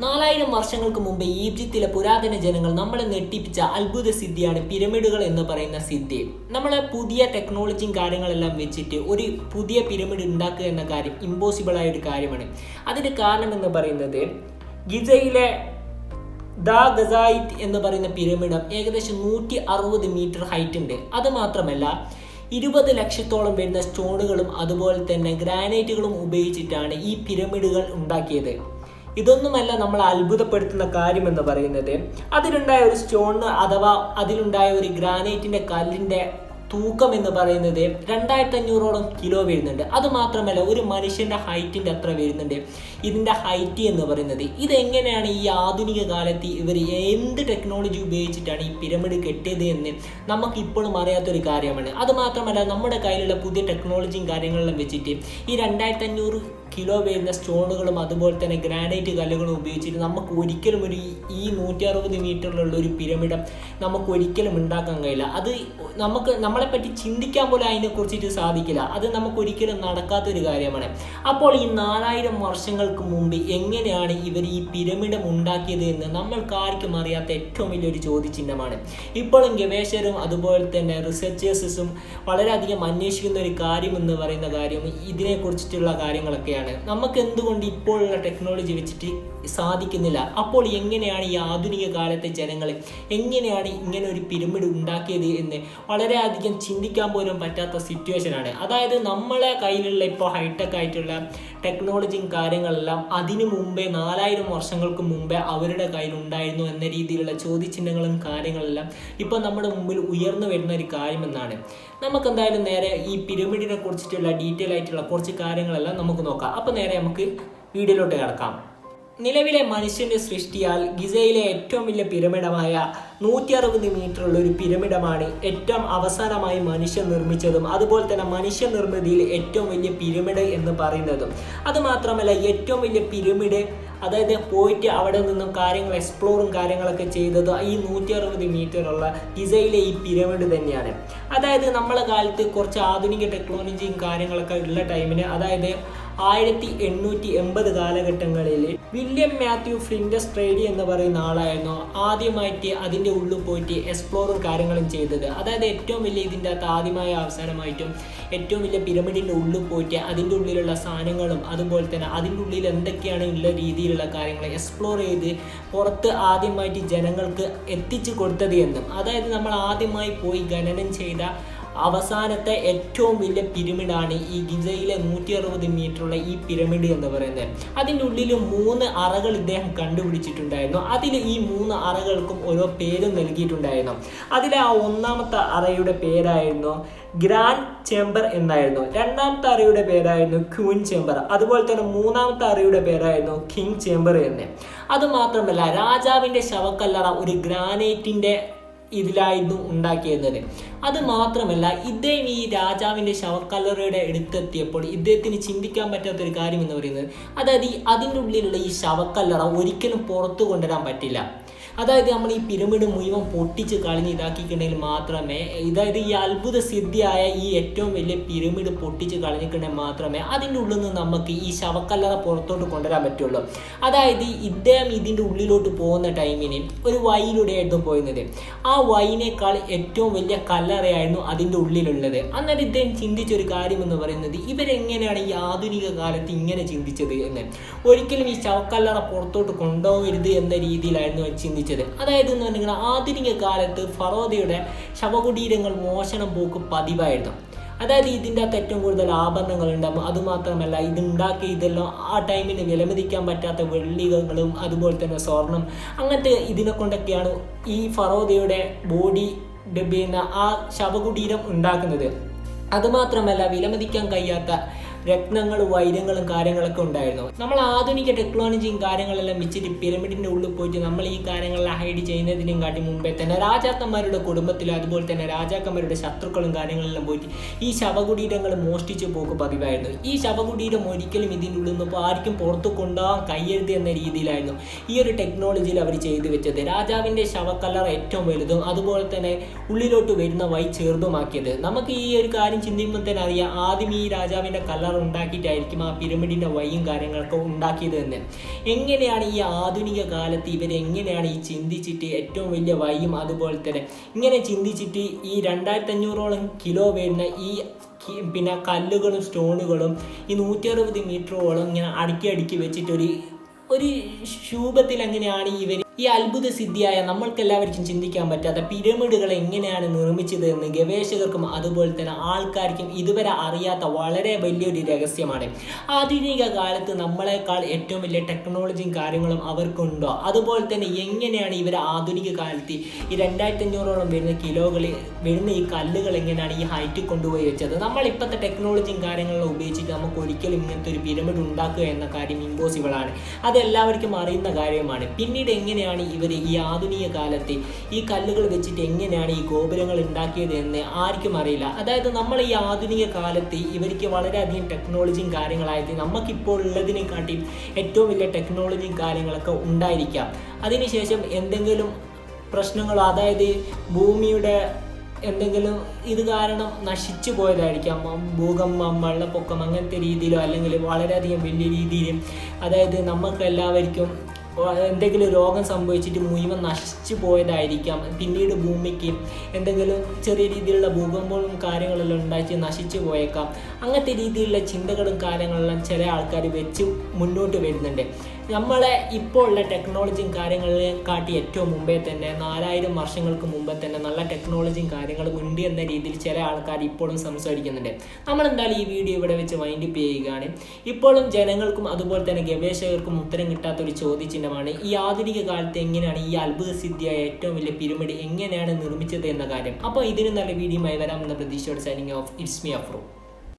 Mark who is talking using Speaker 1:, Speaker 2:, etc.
Speaker 1: 4000 വർഷങ്ങൾക്ക് മുമ്പ് ഈജിപ്തിലെ പുരാതന ജനങ്ങൾ നമ്മളെ ഞെട്ടിപ്പിച്ച അത്ഭുത സിദ്ധിയാണ് പിരമിഡുകൾ എന്ന് പറയുന്ന സിദ്ധി. നമ്മളെ പുതിയ ടെക്നോളജിയും കാര്യങ്ങളെല്ലാം വെച്ചിട്ട് ഒരു പുതിയ പിരമിഡ് ഉണ്ടാക്കുക എന്ന കാര്യം ഇമ്പോസിബിൾ ആയ ഒരു കാര്യമാണ്. അതിന് കാരണം എന്ന് പറയുന്നത് ഗിസയിലെ ദ ഗസായിറ്റ് എന്ന് പറയുന്ന പിരമിഡ് ഏകദേശം 160 മീറ്റർ ഹൈറ്റ് ഉണ്ട്. അത് മാത്രമല്ല 20 ലക്ഷത്തോളം വരുന്ന സ്റ്റോണുകളും അതുപോലെ തന്നെ ഗ്രാനൈറ്റുകളും ഉപയോഗിച്ചിട്ടാണ് ഈ പിരമിഡുകൾ ഉണ്ടാക്കിയത്. ഇതൊന്നുമല്ല നമ്മൾ അത്ഭുതപ്പെടുത്തുന്ന കാര്യം എന്ന് പറയുന്നത് അതിലുണ്ടായ ഒരു സ്റ്റോണിന് അഥവാ അതിലുണ്ടായ ഒരു ഗ്രാനൈറ്റിന്റെ കല്ലിന്റെ തൂക്കം എന്ന് പറയുന്നത് 2500ഓളം കിലോ വരുന്നുണ്ട്. അതുമാത്രമല്ല ഒരു മനുഷ്യന്റെ ഹൈറ്റിന്റെ അത്ര വരുന്നുണ്ട് ഇതിന്റെ ഹൈറ്റ് എന്ന് പറയുന്നത്. ഇതെങ്ങനെയാണ് ഈ ആധുനിക കാലത്ത് ഇവർ എന്ത് ടെക്നോളജി ഉപയോഗിച്ചിട്ടാണ് ഈ പിരമിഡ് കെട്ടിയത് എന്ന് നമുക്ക് ഇപ്പോഴും അറിയാത്തൊരു കാര്യമാണ്. അതുമാത്രമല്ല നമ്മുടെ കയ്യിലുള്ള പുതിയ ടെക്നോളജിയും കാര്യങ്ങളെല്ലാം വെച്ചിട്ട് ഈ 2500 കിലോ വരുന്ന സ്റ്റോണുകളും അതുപോലെ തന്നെ ഗ്രാനൈറ്റ് കല്ലുകളും ഉപയോഗിച്ചിട്ട് നമുക്ക് ഒരിക്കലും ഈ 160 മീറ്ററിലുള്ള ഒരു പിരമിഡ് നമുക്ക് ഒരിക്കലും ഉണ്ടാക്കാൻ കഴിയില്ല. അത് നമ്മളെപ്പറ്റി ചിന്തിക്കാൻ പോലും അതിനെ കുറിച്ചിട്ട് സാധിക്കില്ല. അത് നമുക്ക് ഒരിക്കലും നടക്കാത്തൊരു കാര്യമാണ്. അപ്പോൾ ഈ 4000 വർഷങ്ങൾക്ക് മുമ്പ് എങ്ങനെയാണ് ഇവർ ഈ പിരമിഡ് ഉണ്ടാക്കിയത് എന്ന് നമ്മൾക്ക് ആർക്കും അറിയാത്ത ഏറ്റവും വലിയൊരു ചോദ്യചിഹ്നമാണ്. ഇപ്പോഴും ഗവേഷകരും അതുപോലെ തന്നെ റിസർച്ചേഴ്സും വളരെയധികം അന്വേഷിക്കുന്ന ഒരു കാര്യം എന്ന് പറയുന്ന കാര്യം ഇതിനെക്കുറിച്ചിട്ടുള്ള കാര്യങ്ങളൊക്കെയാണ്. നമുക്ക് എന്തുകൊണ്ട് ഇപ്പോഴുള്ള ടെക്നോളജി വെച്ചിട്ട് സാധിക്കുന്നില്ല? അപ്പോൾ എങ്ങനെയാണ് ഈ ആധുനിക കാലത്തെ ജനങ്ങൾ എങ്ങനെയാണ് ഇങ്ങനെ ഒരു പിരമിഡ് ഉണ്ടാക്കിയത് എന്ന് വളരെയധികം ചിന്തിക്കാൻ പോലും പറ്റാത്ത സിറ്റുവേഷനാണ്. അതായത് നമ്മളെ കയ്യിലുള്ള ഇപ്പോൾ ഹൈടെക് ആയിട്ടുള്ള ടെക്നോളജിയും കാര്യങ്ങളെല്ലാം അതിനു മുമ്പേ 4000 വർഷങ്ങൾക്ക് മുമ്പേ അവരുടെ കയ്യിലുണ്ടായിരുന്നു എന്ന രീതിയിലുള്ള ചോദ്യചിഹ്നങ്ങളും കാര്യങ്ങളെല്ലാം ഇപ്പോൾ നമ്മുടെ മുമ്പിൽ ഉയർന്നു വരുന്ന ഒരു കാര്യമെന്നാണ്. നമുക്ക് എന്തായാലും നേരെ ഈ പിരമിഡിനെ കുറിച്ചിട്ടുള്ള ഡീറ്റെയിൽ ആയിട്ടുള്ള കുറച്ച് കാര്യങ്ങളെല്ലാം നമുക്ക് നോക്കാം. അപ്പോൾ നേരെ നമുക്ക് വീഡിയോയിലോട്ട് കിടക്കാം. നിലവിലെ മനുഷ്യന്റെ സൃഷ്ടിയാൽ ഗിസയിലെ ഏറ്റവും വലിയ പിരമിഡമായ 160 മീറ്റർ ഉള്ള ഒരു പിരമിഡമാണ് ഏറ്റവും അവസാനമായി മനുഷ്യൻ നിർമ്മിച്ചതും അതുപോലെ തന്നെ മനുഷ്യ നിർമ്മിതിയിൽ ഏറ്റവും വലിയ പിരമിഡ് എന്ന് പറയുന്നതും. അതുമാത്രമല്ല ഏറ്റവും വലിയ പിരമിഡ് അതായത് പോയിട്ട് അവിടെ നിന്നും കാര്യങ്ങൾ എക്സ്പ്ലോറും കാര്യങ്ങളൊക്കെ ചെയ്തത് ഈ 160 മീറ്ററുള്ള ഗിസയിലെ ഈ പിരമിഡ് തന്നെയാണ്. അതായത് നമ്മളെ കാലത്ത് കുറച്ച് ആധുനിക ടെക്നോളജിയും കാര്യങ്ങളൊക്കെ ഉള്ള ടൈമിന് അതായത് 1880 കാലഘട്ടങ്ങളിൽ വില്യം മാത്യു ഫ്ലിൻഡസ് ട്രേഡി എന്ന് പറയുന്ന ആളായിരുന്നു ആദ്യമായിട്ട് അതിൻ്റെ ഉള്ളിൽ പോയിട്ട് എക്സ്പ്ലോറും കാര്യങ്ങളും ചെയ്തത്. അതായത് ഏറ്റവും വലിയ ഇതിൻ്റെ അകത്ത് ആദ്യമായ അവസാനമായിട്ടും ഏറ്റവും വലിയ പിരമിഡിൻ്റെ ഉള്ളിൽ പോയിട്ട് അതിൻ്റെ ഉള്ളിലുള്ള സാധനങ്ങളും അതുപോലെ തന്നെ അതിൻ്റെ ഉള്ളിൽ എന്തൊക്കെയാണ് ഉള്ള രീതിയിലുള്ള കാര്യങ്ങൾ എക്സ്പ്ലോർ ചെയ്ത് പുറത്ത് ആദ്യമായിട്ട് ജനങ്ങൾക്ക് എത്തിച്ചു കൊടുത്തത് എന്നും അതായത് നമ്മൾ ആദ്യമായി പോയി ഖനനം ചെയ്ത അവസാനത്തെ ഏറ്റവും വലിയ പിരമിഡാണ് ഈ ഗിസയിലെ 160 മീറ്ററുള്ള ഈ പിരമിഡ് എന്ന് പറയുന്നത്. അതിൻ്റെ ഉള്ളിൽ 3 അറകൾ ഇദ്ദേഹം കണ്ടുപിടിച്ചിട്ടുണ്ടായിരുന്നു. അതിൽ ഈ 3 അറകൾക്കും ഓരോ പേരും നൽകിയിട്ടുണ്ടായിരുന്നു. അതിൽ ആ ഒന്നാമത്തെ അറയുടെ പേരായിരുന്നു ഗ്രാൻഡ് ചേംബർ എന്നായിരുന്നു. രണ്ടാമത്തെ അറയുടെ പേരായിരുന്നു ക്വീൻ ചേംബർ. അതുപോലെ തന്നെ മൂന്നാമത്തെ അറയുടെ പേരായിരുന്നു കിങ് ചേംബർ എന്ന്. അതുമാത്രമല്ല രാജാവിൻ്റെ ശവക്കല്ലറ ഒരു ഗ്രാനൈറ്റിൻ്റെ ഇതിലായിരുന്നു ഉണ്ടാക്കിയിരുന്നത്. അത് മാത്രമല്ല ഇദ്ദേഹം ഈ രാജാവിൻ്റെ ശവക്കല്ലറയുടെ അടുത്തെത്തിയപ്പോൾ ഇദ്ദേഹത്തിന് ചിന്തിക്കാൻ പറ്റാത്തൊരു കാര്യം എന്ന് പറയുന്നത് അതായത് അതിൻ്റെ ഉള്ളിലുള്ള ഈ ശവക്കല്ലറ ഒരിക്കലും പുറത്തു കൊണ്ടുവരാൻ പറ്റില്ല. അതായത് നമ്മൾ ഈ പിരമിഡ് മുഴുവൻ പൊട്ടിച്ച് കളഞ്ഞ് ഇതാക്കിയിട്ടുണ്ടെങ്കിൽ മാത്രമേ അതായത് ഈ അത്ഭുത സിദ്ധിയായ ഈ ഏറ്റവും വലിയ പിരമിഡ് പൊട്ടിച്ച് കളഞ്ഞിട്ടുണ്ടെങ്കിൽ മാത്രമേ അതിൻ്റെ ഉള്ളിൽ നിന്ന് നമുക്ക് ഈ ശവക്കല്ലറ പുറത്തോട്ട് കൊണ്ടുവരാൻ പറ്റുള്ളൂ. അതായത് ഇദ്ദേഹം ഇതിൻ്റെ ഉള്ളിലോട്ട് പോകുന്ന ടൈമിന് ഒരു വഴിയിലൂടെയായിരുന്നു പോയിരുന്നത്. ആ വഴിനേക്കാൾ ഏറ്റവും വലിയ കല്ലറയായിരുന്നു അതിൻ്റെ ഉള്ളിലുള്ളത്. അന്നേരം ഇദ്ദേഹം ചിന്തിച്ചൊരു കാര്യം എന്ന് പറയുന്നത് ഇവരെങ്ങനെയാണ് ഈ ആധുനിക കാലത്ത് ഇങ്ങനെ ചിന്തിച്ചത് എന്ന്. ഒരിക്കലും ഈ ശവക്കല്ലറ പുറത്തോട്ട് കൊണ്ടുപോകരുത് എന്ന രീതിയിലായിരുന്നു ചിന്തിച്ചത്. അതായത് എന്ന് പറഞ്ഞാൽ ആധുനിക കാലത്ത് ഫറോദയുടെ ശവകുടീരങ്ങൾ മോഷണം പോക്ക് പതിവായിരുന്നു. അതായത് ഇതിൻ്റെ അകത്ത് ഏറ്റവും കൂടുതൽ ആഭരണങ്ങൾ ഉണ്ടാകും. അതുമാത്രമല്ല ഇതുണ്ടാക്കി ഇതെല്ലാം ആ ടൈമിന് വിലമതിക്കാൻ പറ്റാത്ത വെള്ളികളും അതുപോലെ തന്നെ സ്വർണം അങ്ങനത്തെ ഇതിനെ കൊണ്ടൊക്കെയാണ് ഈ ഫറോദയുടെ ബോഡി പിന്നെ ആ ശവകുടീരം ഉണ്ടാക്കുന്നത്. അതുമാത്രമല്ല വിലമതിക്കാൻ കഴിയാത്ത രത്നങ്ങളും വൈരങ്ങളും കാര്യങ്ങളൊക്കെ ഉണ്ടായിരുന്നു. നമ്മൾ ആധുനിക ടെക്നോളജിയും കാര്യങ്ങളെല്ലാം വെച്ചിട്ട് പിരമിഡിൻ്റെ ഉള്ളിൽ പോയിട്ട് നമ്മൾ ഈ കാര്യങ്ങളെല്ലാം ഹൈഡ് ചെയ്യുന്നതിനും കാട്ടി മുമ്പേ തന്നെ രാജാക്കന്മാരുടെ കുടുംബത്തിലും അതുപോലെ തന്നെ രാജാക്കന്മാരുടെ ശത്രുക്കളും കാര്യങ്ങളെല്ലാം പോയിട്ട് ഈ ശവകുടീരങ്ങൾ മോഷ്ടിച്ച് പോക്ക് പതിവായിരുന്നു. ഈ ശവകുടീരം ഒരിക്കലും ഇതിൻ്റെ ഉള്ളിൽ നിന്ന് ആർക്കും പുറത്തു കൊണ്ടുപോകാൻ കഴിയരുത് എന്ന രീതിയിലായിരുന്നു ഈ ഒരു ടെക്നോളജിയിൽ അവർ ചെയ്തു വെച്ചത്. രാജാവിൻ്റെ ശവക്കല്ലറ ഏറ്റവും വലുതും അതുപോലെ തന്നെ ഉള്ളിലോട്ട് വരുന്ന വഴി ചെറുതുമാക്കിയത്. നമുക്ക് ഈ ഒരു കാര്യം ചിന്തിക്കുമ്പോൾ തന്നെ അറിയാം ആദ്യം ഈ രാജാവിൻ്റെ കല്ലറ ഉണ്ടാക്കിയിട്ടായിരിക്കും ആ പിരമിഡിൻ്റെ വഴിയും കാര്യങ്ങളൊക്കെ ഉണ്ടാക്കിയത് എന്ന്. എങ്ങനെയാണ് ഈ ആധുനിക കാലത്ത് ഇവരെങ്ങനെയാണ് ഈ ചിന്തിച്ചിട്ട് ഏറ്റവും വലിയ വഴിയും അതുപോലെ തന്നെ ഇങ്ങനെ ചിന്തിച്ചിട്ട് ഈ 2500ഓളം കിലോ വരുന്ന ഈ പിന്നെ കല്ലുകളും സ്റ്റോണുകളും ഈ 160 മീറ്ററോളം ഇങ്ങനെ അടുക്കി വെച്ചിട്ട് ഒരു രൂപത്തിൽ എങ്ങനെയാണ് ഇവർ ഈ അത്ഭുത സിദ്ധിയായ നമ്മൾക്കെല്ലാവർക്കും ചിന്തിക്കാൻ പറ്റാത്ത പിരമിഡുകൾ എങ്ങനെയാണ് നിർമ്മിച്ചത് എന്ന് ഗവേഷകർക്കും അതുപോലെ തന്നെ ആൾക്കാർക്കും ഇതുവരെ അറിയാത്ത വളരെ വലിയൊരു രഹസ്യമാണ്. ആധുനിക കാലത്ത് നമ്മളെക്കാൾ ഏറ്റവും വലിയ ടെക്നോളജിയും കാര്യങ്ങളും അവർക്കുണ്ടോ? അതുപോലെ തന്നെ എങ്ങനെയാണ് ഇവർ ആധുനിക കാലത്ത് ഈ 2500ഓളം വരുന്ന കിലോകളിൽ വരുന്ന ഈ കല്ലുകൾ എങ്ങനെയാണ് ഈ ഹൈറ്റിൽ കൊണ്ടുപോയി വെച്ചത്? നമ്മൾ ഇപ്പോഴത്തെ ടെക്നോളജിയും കാര്യങ്ങളും ഉപയോഗിച്ചിട്ട് നമുക്ക് ഒരിക്കലും ഇങ്ങനത്തെ ഒരു പിരമിഡ് ഉണ്ടാക്കുക എന്ന കാര്യം ഇമ്പോസിബിൾ ആണ്. അത് എല്ലാവർക്കും അറിയുന്ന കാര്യമാണ്. പിന്നീട് എങ്ങനെയാണ് ഇവർ ഈ ആധുനിക കാലത്ത് ഈ കല്ലുകൾ വെച്ചിട്ട് എങ്ങനെയാണ് ഈ ഗോപുരങ്ങൾ ഉണ്ടാക്കിയത് എന്ന് ആർക്കും അറിയില്ല. അതായത് നമ്മൾ ഈ ആധുനിക കാലത്ത് ഇവർക്ക് വളരെയധികം ടെക്നോളജിയും കാര്യങ്ങളായിട്ട് നമുക്കിപ്പോൾ ഉള്ളതിനെക്കാട്ടി ഏറ്റവും വലിയ ടെക്നോളജിയും കാര്യങ്ങളൊക്കെ ഉണ്ടായിരിക്കാം. അതിനുശേഷം എന്തെങ്കിലും പ്രശ്നങ്ങളോ അതായത് ഭൂമിയുടെ എന്തെങ്കിലും ഇത് കാരണം നശിച്ചു പോയതായിരിക്കാം. ഭൂകമ്പം, വെള്ളപ്പൊക്കം അങ്ങനത്തെ രീതിയിലോ അല്ലെങ്കിൽ വളരെയധികം വലിയ രീതിയിൽ അതായത് നമുക്ക് എല്ലാവർക്കും എന്തെങ്കിലും രോഗം സംഭവിച്ചിട്ട് മുഴുവൻ നശിച്ചു പോയതായിരിക്കാം. പിന്നീട് ഭൂമിക്ക് എന്തെങ്കിലും ചെറിയ രീതിയിലുള്ള ഭൂകമ്പവും കാര്യങ്ങളെല്ലാം ഉണ്ടായിട്ട് നശിച്ചു പോയേക്കാം. അങ്ങനത്തെ രീതിയിലുള്ള ചിന്തകളും കാര്യങ്ങളെല്ലാം ചില ആൾക്കാർ വെച്ച് മുന്നോട്ട് വരുന്നുണ്ട്. നമ്മളെ ഇപ്പോൾ ഉള്ള ടെക്നോളജിയും കാര്യങ്ങളെയും കാട്ടി ഏറ്റവും മുമ്പേ തന്നെ 4000 വർഷങ്ങൾക്ക് മുമ്പേ തന്നെ നല്ല ടെക്നോളജിയും കാര്യങ്ങളും ഉണ്ട് എന്ന രീതിയിൽ ചില ആൾക്കാർ ഇപ്പോഴും സംസാരിക്കുന്നുണ്ട്. നമ്മളെന്തായാലും ഈ വീഡിയോ ഇവിടെ വെച്ച് വൈൻഡപ്പ് ചെയ്യുകയാണ്. ഇപ്പോഴും ജനങ്ങൾക്കും അതുപോലെ തന്നെ ഗവേഷകർക്കും ഉത്തരം കിട്ടാത്തൊരു ചോദ്യചിഹ്നമാണ് ഈ ആധുനിക കാലത്ത് എങ്ങനെയാണ് ഈ അത്ഭുത സിദ്ധിയായ ഏറ്റവും വലിയ പിരമിഡ് എങ്ങനെയാണ് നിർമ്മിച്ചത് എന്ന കാര്യം. അപ്പോൾ ഇതിന് നല്ല വീഡിയോയുമായി വരാമെന്ന പ്രതീക്ഷയോടെ signing off. It's me Afro.